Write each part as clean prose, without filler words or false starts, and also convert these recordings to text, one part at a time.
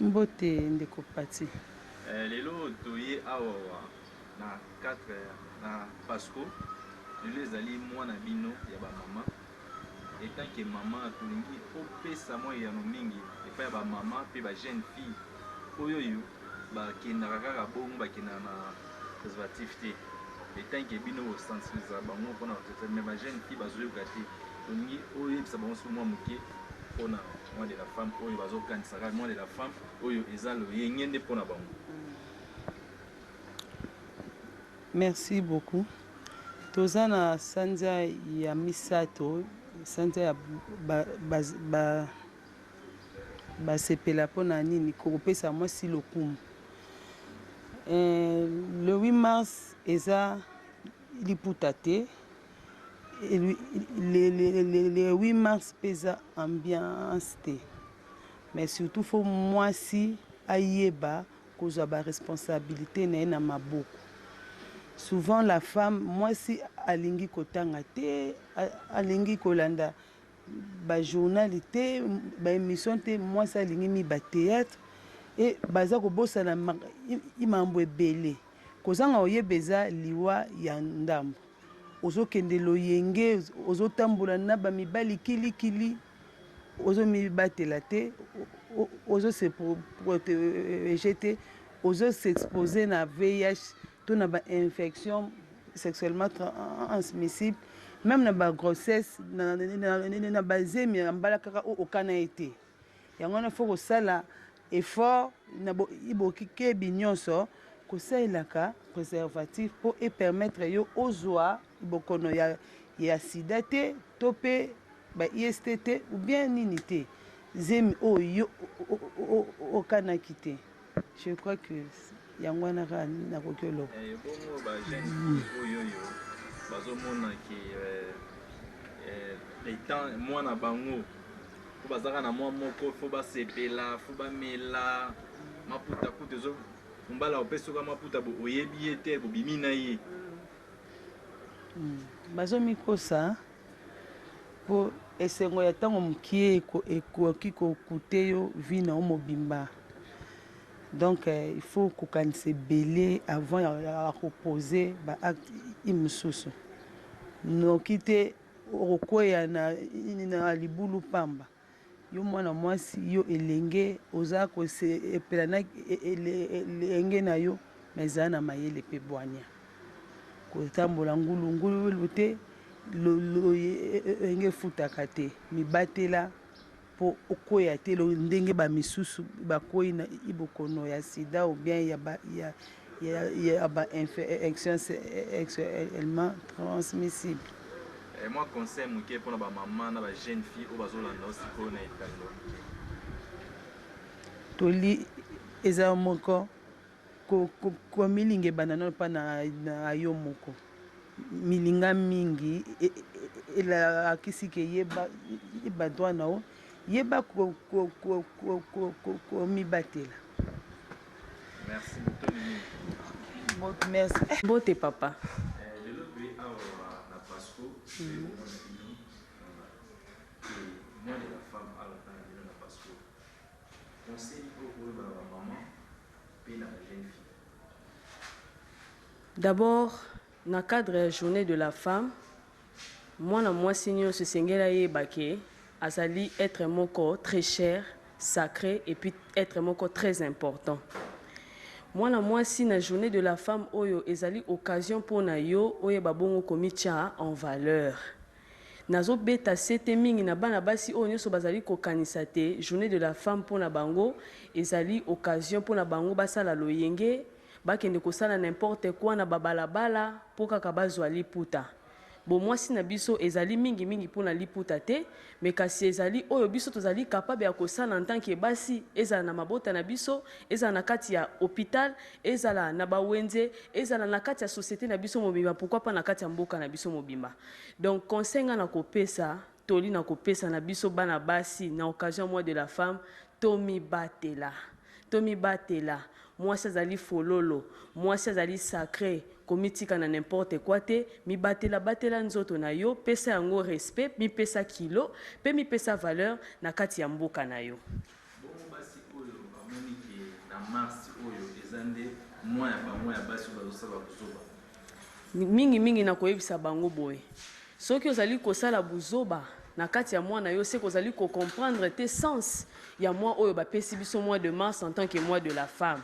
Mbote ndeko pati. Lelo toye awa na 4 na Pasco. Lelo ezali mwana bino ya ba mama. Etant que maman tolingi opesa moi ya no mingi epa ya ba mama pe ba jeune fille. Oyo bakendaka kaka bongo bakendaka na préservatif te. Etant que bino osensibiliser bango mpona batete mais ba jeune fille bazoyoka te. Tolingi oyebisa bango so mwa moke mpona moi de la femme oyo bazokanisaka moi de la femme oyo eza loyenge nde mpona bango. Merci beaucoup. Tozana sanza ya misato, sanza ya basepela mpona nini kokopesa mwasi lokumu. Le 8 mars eza liputa te. Le 8 mars pesa ambiance te. Mais surtout faut mwasi ayeba kozwa ba responsabilité na ye na maboko. Souvent la femme mwasi alingi kotanga te, alingi kolanda ba journal te, ba émission te, mwasi alingi mi ba théâtre et baza ko bossa na imambo ebele. Kozanga oyebeza liwa ya ndambo. Ozokende loyenge, ozotambola na ba mibali kili ozo mibatela te, ozo se protéger te, ozo s'exposer na VIH, tout na ba infection sexuellement transmissible, même na ba grossesse na ba zemi mbala kaka okana été. Yango na faut ko sala effort na iboki ke binyonso ko sailaka préservatif pour et permettre yo ozwa ibokono ya sida te topé ba ISTT ou bien nini zemi oyo okana kité. Je crois que yango na kokelo bongo ba jeune oyo bazomona ki étant mwana bango faut bazaka na mwa moko faut basepela faut bamela maputa kutu ezo mbala opesoka maputa bo oyebi ete bobimi na ye bazomikosa po esengo ya ntango mokie ekoki kokute yo vi na mobimba. Donc il faut kokanisa ebele avant ya koposer ba acte imosusu noki te okoya na libulu pamba yo mwana mwasi yo elenge oza kosepela na elenge na yo mais eza na mayele mpe bwania kotambola ngulu te enge futaka te mibatela po okoya te ndenge ba misusu bakoyi na ibokono ya sida ou bien ya ba infection sexuellement transmissible. Moi conseil moke mpona ba mama na ba jeune fille oyo bazolanda osikoyo na etando toli eza moko komilinga banano mpa na yo moko milinga mingi elakisi ke yeba droit na yo yeba komibatela. Merci beaucoup. Merci. Bote papa. Lelo toye awa na Pasco moi de la femme à la fin de la Pasco conseil pour la maman et la jeune fille. D'abord, dans le cadre de la journée de la femme, moi seigneur se sengela yebake azali être mon corps très cher, sacré et puis être mon corps très important. Moi si na journée de la femme oyo ezali occasion pour na yo oyo babongo komitia en valeur. Nazo beta sete mingi na bana basi oyo nyoso bazali kokanisa te journée de la femme pour na bango ezali occasion pour na bango basala loyenge bakende kosala n'importe quoi na babalabala pour kaka bazwa liputa. Bon moi si na biso ezali mingi pour na liputa te mais kasi ezali oyo biso tozali capable ya kosala en tant que basi ezala na mabota na biso ezala na kati ya hôpital ezala na bawenze ezala na kati ya société na biso mobimba pourquoi pas na kati ya mboka na biso mobimba. Donc conseil nga na kopesa toli na kopesa na biso bana basi na occasion mois de la femme Tomi Batela moi ça zali fololo moi ça zali sacré komitika na n'importe quoi te mi batela nzoto na yo pesa yango respect mi pesa kilo pe mi pesa valeur na kati ya mboka na yo. Bon basi oyo amoni mars oyo eza nde mois ya bango ya basi bazosala buzoba mingi na koyebisa bango boye soki ozali kosala buzoba na kati ya mois na yo se kozali ko comprendre te sens ya mois oyo bapesi biso mois de mars en tant que mois de la femme.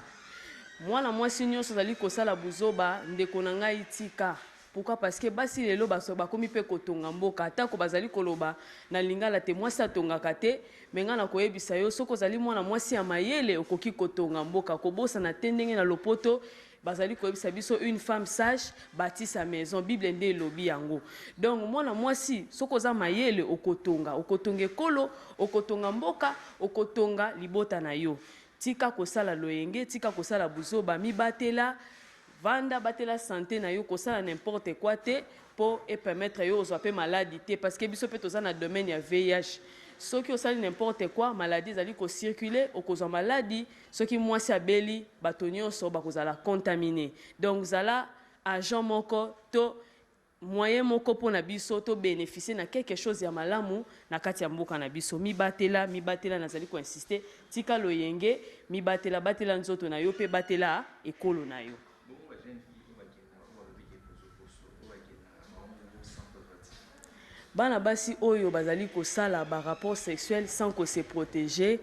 Mwana mwasi nyonso ozali kosala buzoba ndeko na ngai tika. Pourquoi? Parce que basi lelo bakomi pe kotonga mboka atako bazali koloba na lingala te mwasi atongaka te menga na koyebisa yo soko ozali mwana mwasi ya mayele okoki kotonga mboka kobosa na tendenge na lopoto bazali koyebisa biso une femme sage bâtit sa maison Bible nde elobi yango. Donc mwana mwasi soko za mayele okotonga ekolo okotonga mboka okotonga libota na yo tika kosala loyenge tika kosala buzoba mibatela vanda batela santé na yo kosala n'importe quoi te pour permettre yo ozwa pe maladie parce que biso pe toza na domaine ya VIH soki osali n'importe quoi maladie ezali ko circuler okozwa maladie soki mwasi abeli bato nyonso bakozala contaminé. Donc zala agent moko to moyen moko pona biso to bénéficier na quelque chose ya malamu na kati ya mboka na biso mibatela nazali ko insister tika loyenge batela nzoto na yo pe batela ekolo na yo. Bana basi oyo bazali kosala ba rapport sexuel sans que se protéger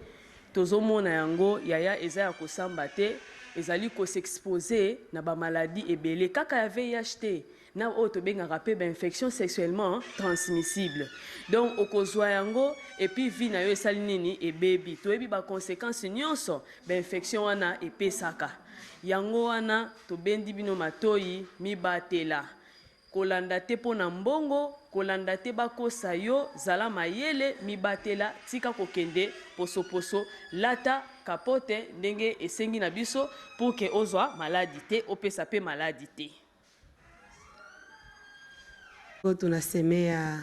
tozomona yango yaya eza ya kosamba te ezali ko s'exposer na ba maladie ebele kaka ya VIH na oyo tobengaka pe ba infection sexuellement transmissible. Donc okozwa yango et puis vi na yo esali nini ebebi toyebi ba conséquences nyonso ba infection wana epesaka yango wana tobendi bino matoyi mibatela kolanda te pona mbongo kolanda te bakosa yo zala mayele mibatela tika kokende poso lata kapote ndenge esengi na biso pour que ozwa maladie te opesa pe maladie te. Tunasemea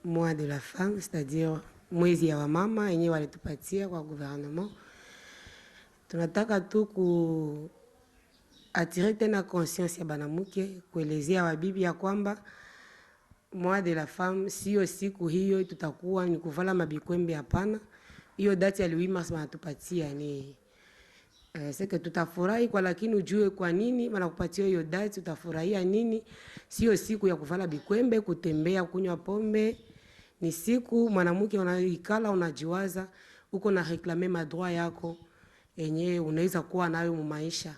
mois de la femme, c'est-à-dire mwezi ya wamama yenye walitupatia kwa gouvernement. Tunataka tu ku attirer tena conscience ya banamuke kuelezea wabibi ya kwamba mois de la femme sio siku hiyo tutakuwa ni kuvala mabikwembe hapana. Hiyo date ya 8 mars wanatupatia ni seke tutafurahi kwa lakini ujue kwa nini wanakupatia hiyo date utafurahia nini. Sio siku ya kuvala bikwembe kutembea kunywa pombe. Ni siku mwanamke unaikala unajiwaza uko na reclamer madroit yako yenye unaweza kuwa nayo mu maisha.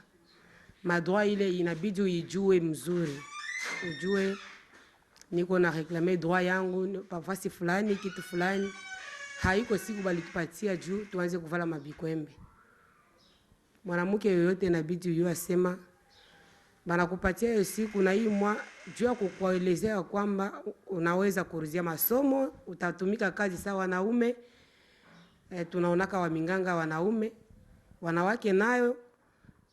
Madroit ile inabidi uijue mzuri. Ujue niko na reclamer droit yangu pafasi fulani kitu fulani. Haiko siku balitupatia juu tuanze kuvala mabikwembe. Mwanamke yoyote inabidi yeye asema banakupatia hiyo siku na hii juu ya kukuelezea kwamba unaweza kuruzia masomo, utatumika kazi sawa wanaume. Tunaonaka waminganga wanaume, wanawake nayo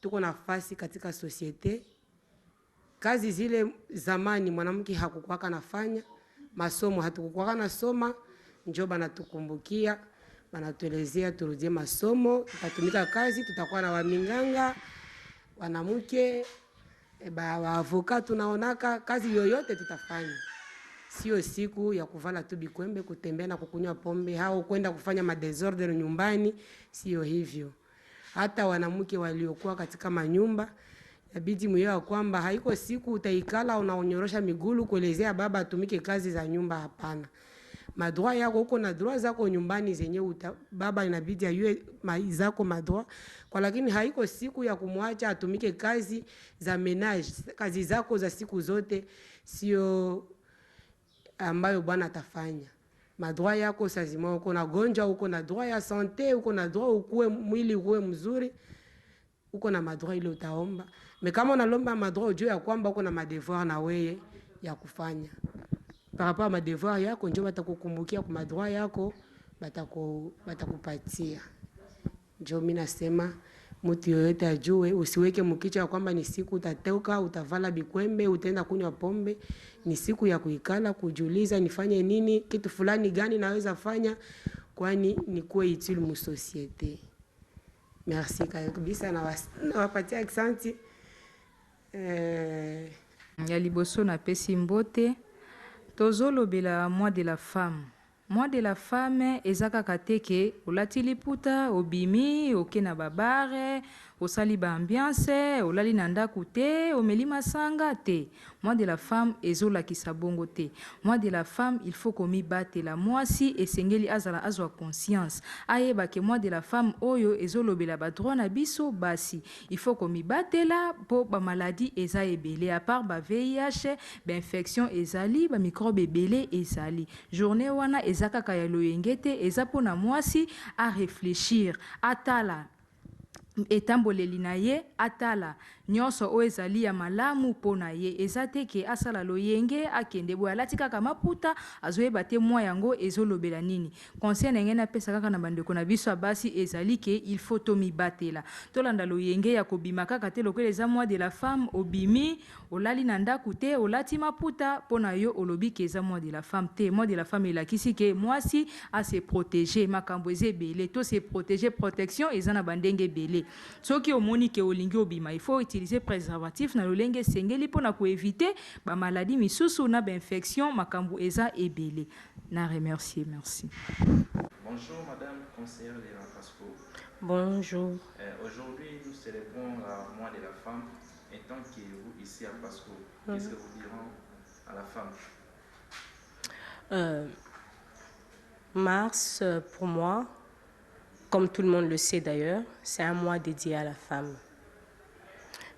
tuko nafasi katika societe. Kazi zile zamani mwanamke hakukuwa nafanya, masomo hatukukuwa nasoma, njoo banatukumbukia, banatuelezea turudie masomo, tutatumika kazi, tutakuwa na waminganga, wanamke, avoka tunaonaka kazi yoyote tutafanya. Sio siku ya kuvala tu bikwembe kutembea na kukunywa pombe au kwenda kufanya madesordre nyumbani, sio hivyo. Hata wanamke waliokuwa katika manyumba inabidi muelewe kwamba haiko siku utaikala unaonyorosha migulu kuelezea baba atumike kazi za nyumba hapana. Madroit yako uko na droit zako nyumbani zenye baba inabidi ayue zako madroit kwa lakini haiko siku ya kumwacha atumike kazi za menage kazi zako za siku zote sio ambayo bwana atafanya. Madroit yako sazima uko na gonjwa uko na droit ya santé uko na droit ukue mwili uwe mzuri uko na madroit ile utaomba. Mais kama unalomba madroit ujue ya kwamba uko na madevoir na wewe ya kufanya. Par rapport à ma devoir yako njoo batakukumbukia kwa madroit yako batakupatia. Njoo mimi nasema mtu yoyote ajue usiweke mkicha kwamba ni siku utateuka utavala bikwembe utaenda kunywa pombe. Ni siku ya kuikala kujiuliza nifanye nini kitu fulani gani naweza fanya kwani ni kuwe utile mu société. Merci kabisa na wapatia accent ya liboso na pesi mbote tozolobela mois de la femme. Mois de la femme ezaka kateke olati liputa obimi oke na babare osali ba ambiance, olali na ndako te, omeli masanga te. Mois de la femme ezolakisa bongo te. Mois de la femme, il faut komi batela mwasi esengeli azala azwa conscience. Ayeba ke mois de la femme oyo ezolobela ba droit na biso basi. Il faut komi batela po ba maladie eza ebele à part ba VIH, ba infection ezali, ba microbe ebele ezali. Journée wana ezaka kaya loyenge te, eza pona mwasi a réfléchir, atala etamboleli na ye, atala nyonso o ezali ya malamu pona ye, eza te ke asala loyenge akende boya alati kaka maputa azoyeba te mwa yango ezolobela nini. Conseil na ngai napesa kaka na bandeko na biso basi ezali ke il faut tomibatela, tolanda loyenge ya kobima kaka te lokola eza mois de la femme obimi olali na ndako te olati maputa pona yo olobi ke eza mois de la femme te. Mois de la femme elakisi ke mwasi a se protéger, makambo eza ebele, to se protéger, protection eza na bandenge ebele. Soki omoni ke olingi obima, il faut utiliser préservatif na lolenge sengeli pona ko éviter ba maladie misusu na ba infection makambo eza ebele. Na remercier, merci. Bonjour Madame conseillère Léa Pasco. Bonjour. Aujourd'hui, nous célébrons le mois de la femme. Et tant que vous ici à Pasco, qu'est-ce que vous direz à la femme? Mars, pour moi, comme tout le monde le sait d'ailleurs, c'est un mois dédié à la femme.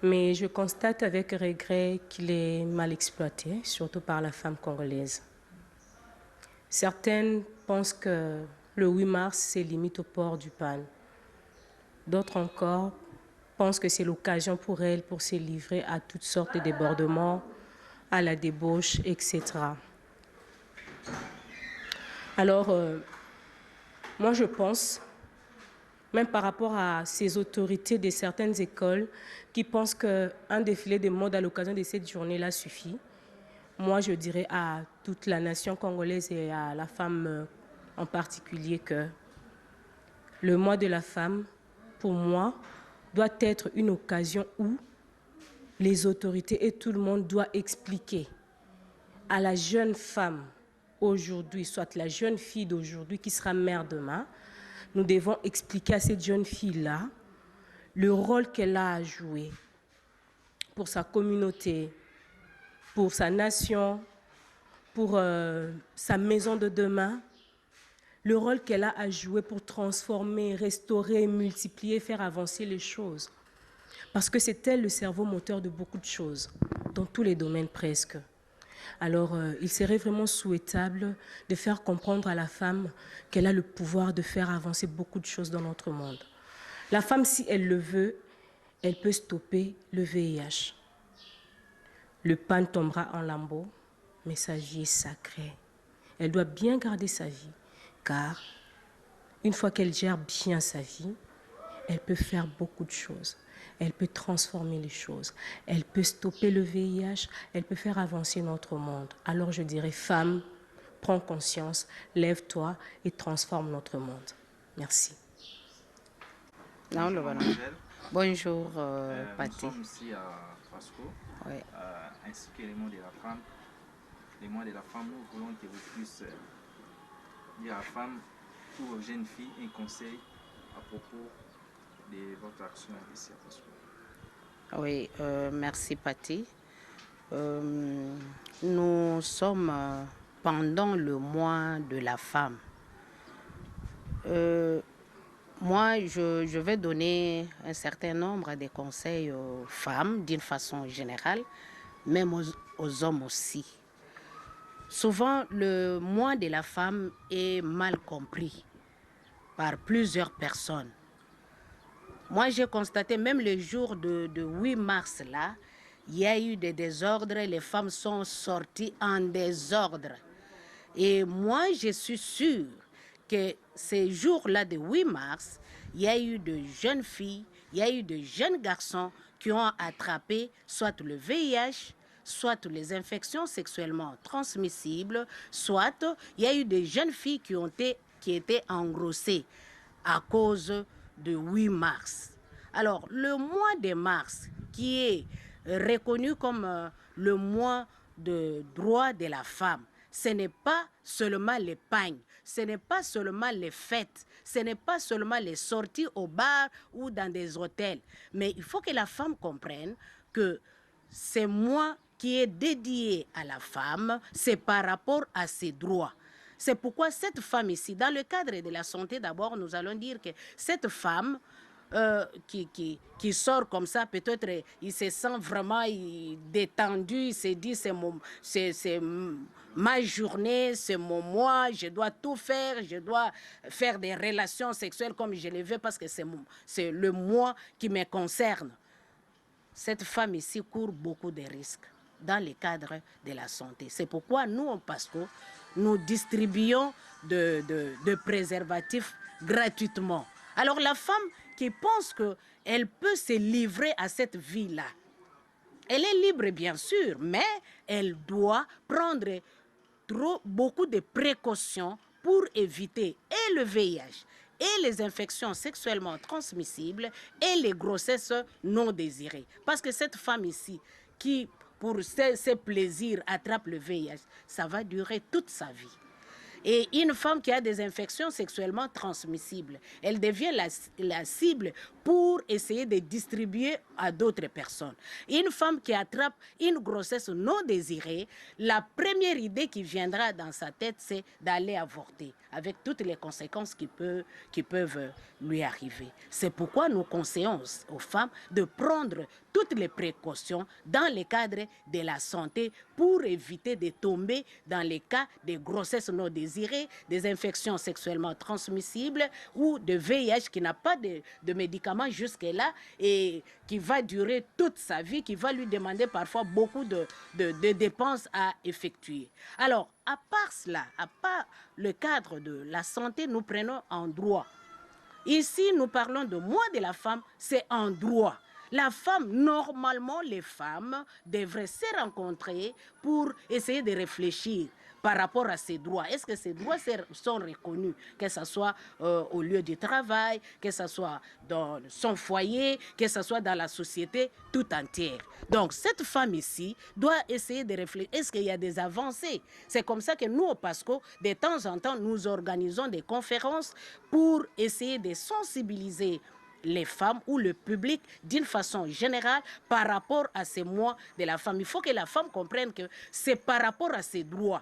Mais je constate avec regret qu'il est mal exploité, surtout par la femme congolaise. Certaines pensent que le 8 mars, c'est limite au port du pan. D'autres encore pensent que c'est l'occasion pour elles pour se livrer à toutes sortes de débordements, à la débauche, etc. Alors, moi je pense, même par rapport à ces autorités de certaines écoles qui pensent qu'un défilé de mode à l'occasion de cette journée-là suffit, moi je dirais à toute la nation congolaise et à la femme en particulier que le mois de la femme, pour moi, doit être une occasion où les autorités et tout le monde doit expliquer à la jeune femme aujourd'hui, soit la jeune fille d'aujourd'hui qui sera mère demain, nous devons expliquer à cette jeune fille-là le rôle qu'elle a à jouer pour sa communauté, pour sa nation, pour sa maison de demain, le rôle qu'elle a à jouer pour transformer, restaurer, multiplier, faire avancer les choses. Parce que c'est elle le cerveau moteur de beaucoup de choses, dans tous les domaines presque. Alors, il serait vraiment souhaitable de faire comprendre à la femme qu'elle a le pouvoir de faire avancer beaucoup de choses dans notre monde. La femme, si elle le veut, elle peut stopper le VIH. Le pan tombera en lambeaux, mais sa vie est sacrée. Elle doit bien garder sa vie. Car une fois qu'elle gère bien sa vie, elle peut faire beaucoup de choses. Elle peut transformer les choses. Elle peut stopper le VIH. Elle peut faire avancer notre monde. Alors je dirais, femme, prends conscience, lève-toi et transforme notre monde. Merci. Bonjour, Bonjour, Patti. Nous sommes ici à Pasco, Ouais. ainsi que les mois de la femme. Les mois de la femme, nous voulons que vous puissiez dire à la femme ou aux jeunes filles un conseil à propos de votre action ici à Pasco. Oui, merci Patti. Nous sommes pendant le mois de la femme. Moi, je vais donner un certain nombre de conseils aux femmes d'une façon générale, même aux hommes aussi. Souvent, le mois de la femme est mal compris par plusieurs personnes. Moi, j'ai constaté, même le jour de 8 mars, là, il y a eu des désordres, les femmes sont sorties en désordre. Et moi, je suis sûre que ces jours-là de 8 mars, il y a eu de jeunes filles, il y a eu de jeunes garçons qui ont attrapé soit le VIH, soit les infections sexuellement transmissibles, soit il y a eu des jeunes filles qui étaient engrossées à cause de 8 mars. Alors, le mois de mars, qui est reconnu comme le mois de droit de la femme, ce n'est pas seulement les pagnes, ce n'est pas seulement les fêtes, ce n'est pas seulement les sorties au bar ou dans des hôtels. Mais il faut que la femme comprenne que c'est moi qui est dédié à la femme, c'est par rapport à ses droits. C'est pourquoi cette femme ici, dans le cadre de la santé d'abord, nous allons dire que cette femme qui sort comme ça, peut-être il se sent vraiment détendu, il se dit c'est ma journée, c'est mon mois, je dois tout faire, je dois faire des relations sexuelles comme je le veux parce que c'est le moi qui me concerne. Cette femme ici court beaucoup de risques dans le cadre de la santé. C'est pourquoi nous, en PASCO, nous distribuons de préservatifs gratuitement. Alors la femme qui pense qu'elle peut se livrer à cette vie-là, elle est libre bien sûr, mais elle doit prendre beaucoup de précautions pour éviter et le VIH et les infections sexuellement transmissibles et les grossesses non désirées. Parce que cette femme ici, qui pour ses plaisirs attrape le VIH, ça va durer toute sa vie. Et une femme qui a des infections sexuellement transmissibles, elle devient la cible pour essayer de distribuer à d'autres personnes. Une femme qui attrape une grossesse non désirée, la première idée qui viendra dans sa tête, c'est d'aller avorter, avec toutes les conséquences qui peuvent lui arriver. C'est pourquoi nous conseillons aux femmes de prendre toutes les précautions dans le cadre de la santé pour éviter de tomber dans les cas de grossesse non désirée, des infections sexuellement transmissibles ou de VIH qui n'a pas de médicaments jusque-là et qui va durer toute sa vie, qui va lui demander parfois beaucoup de dépenses à effectuer. Alors, à part cela, à part le cadre de la santé, nous prenons en droit. Ici, nous parlons de moi de la femme, c'est en droit. La femme, normalement, les femmes devraient se rencontrer pour essayer de réfléchir par rapport à ses droits. Est-ce que ces droits sont reconnus, que ce soit au lieu du travail, que ce soit dans son foyer, que ce soit dans la société tout entière. Donc, cette femme ici doit essayer de réfléchir. Est-ce qu'il y a des avancées? C'est comme ça que nous, au PASCO, de temps en temps, nous organisons des conférences pour essayer de sensibiliser les femmes ou le public d'une façon générale par rapport à ces mois de la femme. Il faut que la femme comprenne que c'est par rapport à ses droits.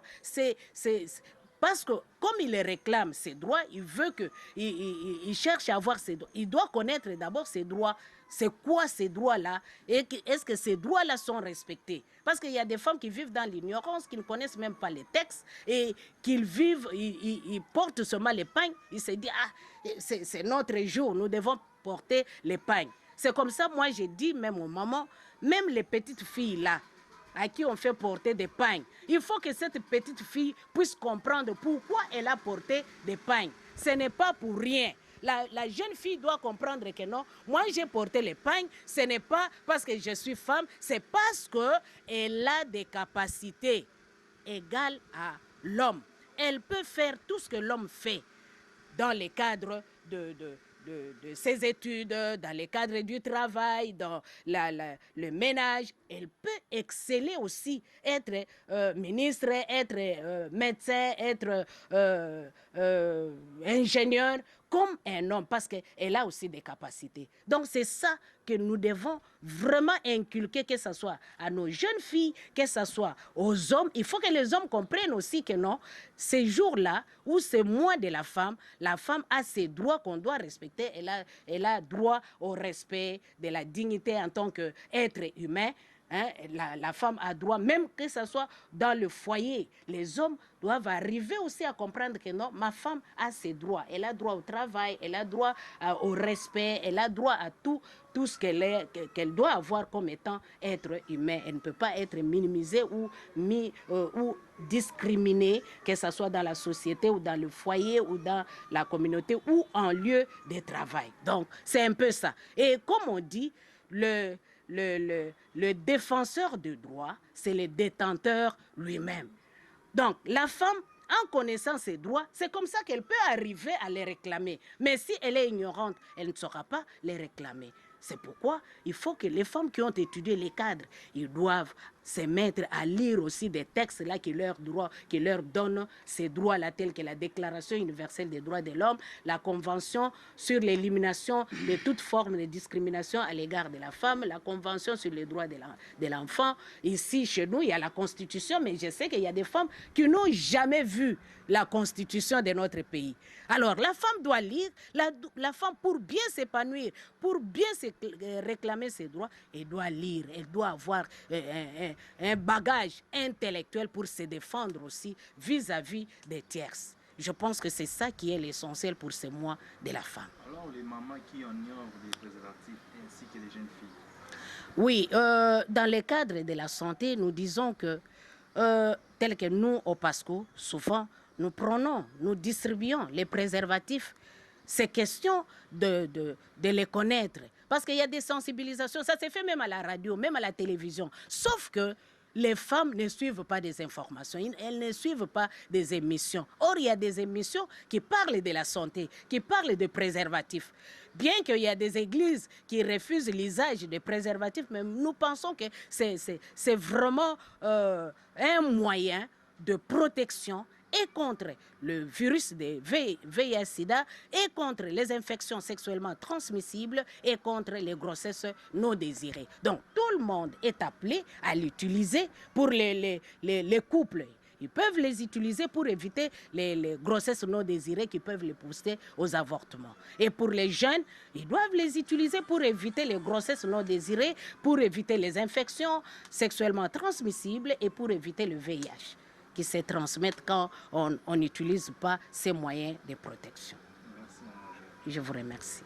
Parce que comme il réclame ses droits, il veut il cherche à avoir ses droits. Il doit connaître d'abord ses droits. C'est quoi ces droits-là? Et est-ce que ces droits-là sont respectés? Parce qu'il y a des femmes qui vivent dans l'ignorance, qui ne connaissent même pas les textes et qu'ils vivent, ils portent seulement les pagnes. Ils se disent, ah, c'est notre jour, nous devons porter les pagnes. C'est comme ça, moi, j'ai dit même aux mamans, même les petites filles-là, à qui on fait porter des pagnes. Il faut que cette petite fille puisse comprendre pourquoi elle a porté des pagnes. Ce n'est pas pour rien. La jeune fille doit comprendre que non, moi j'ai porté les pagnes, ce n'est pas parce que je suis femme, c'est parce qu'elle a des capacités égales à l'homme. Elle peut faire tout ce que l'homme fait dans le cadre de ses études, dans le cadre du travail, dans le ménage. Elle peut exceller aussi, être ministre, être médecin, être ingénieur, comme un homme, parce qu'elle a aussi des capacités. Donc c'est ça que nous devons vraiment inculquer, que ce soit à nos jeunes filles, que ce soit aux hommes. Il faut que les hommes comprennent aussi que non, ces jours-là, où c'est moi de la femme a ses droits qu'on doit respecter. Elle a droit au respect de la dignité en tant qu'être humain. Hein, la femme a droit, même que ce soit dans le foyer. Les hommes doivent arriver aussi à comprendre que non, ma femme a ses droits. Elle a droit au travail, elle a droit au respect, elle a droit à tout ce qu'elle doit avoir comme étant être humain. Elle ne peut pas être minimisée ou discriminée, que ce soit dans la société ou dans le foyer ou dans la communauté ou en lieu de travail. Donc, c'est un peu ça. Et comme on dit, le défenseur de droit, c'est le détenteur lui-même. Donc, la femme, en connaissant ses droits, c'est comme ça qu'elle peut arriver à les réclamer. Mais si elle est ignorante, elle ne saura pas les réclamer. C'est pourquoi il faut que les femmes qui ont étudié les cadres, ils doivent se mettre à lire aussi des textes là qui leur donnent ces droits-là, tels que la Déclaration universelle des droits de l'homme, la Convention sur l'élimination de toute forme de discrimination à l'égard de la femme, la Convention sur les droits de l'enfant. Ici, chez nous, il y a la Constitution, mais je sais qu'il y a des femmes qui n'ont jamais vu la Constitution de notre pays. Alors, la femme doit lire, la femme, pour bien s'épanouir, pour bien réclamer ses droits, elle doit lire, elle doit avoir un bagage intellectuel pour se défendre aussi vis-à-vis des tierces. Je pense que c'est ça qui est l'essentiel pour ce mois de la femme. Alors, les mamans qui ignorent les préservatifs ainsi que les jeunes filles? Oui, dans le cadre de la santé, nous disons que, tel que nous, au PASCO, souvent, nous distribuons les préservatifs. C'est question de les connaître. Parce qu'il y a des sensibilisations, ça se fait même à la radio, même à la télévision. Sauf que les femmes ne suivent pas des informations, elles ne suivent pas des émissions. Or, il y a des émissions qui parlent de la santé, qui parlent de préservatifs. Bien qu'il y a des églises qui refusent l'usage des préservatifs, mais nous pensons que c'est vraiment un moyen de protection et contre le virus de VIH-Sida, et contre les infections sexuellement transmissibles, et contre les grossesses non désirées. Donc, tout le monde est appelé à l'utiliser pour les couples. Ils peuvent les utiliser pour éviter les grossesses non désirées qui peuvent les pousser aux avortements. Et pour les jeunes, ils doivent les utiliser pour éviter les grossesses non désirées, pour éviter les infections sexuellement transmissibles et pour éviter le VIH qui se transmettent quand on n'utilise pas ces moyens de protection. Merci, maman. Je vous remercie.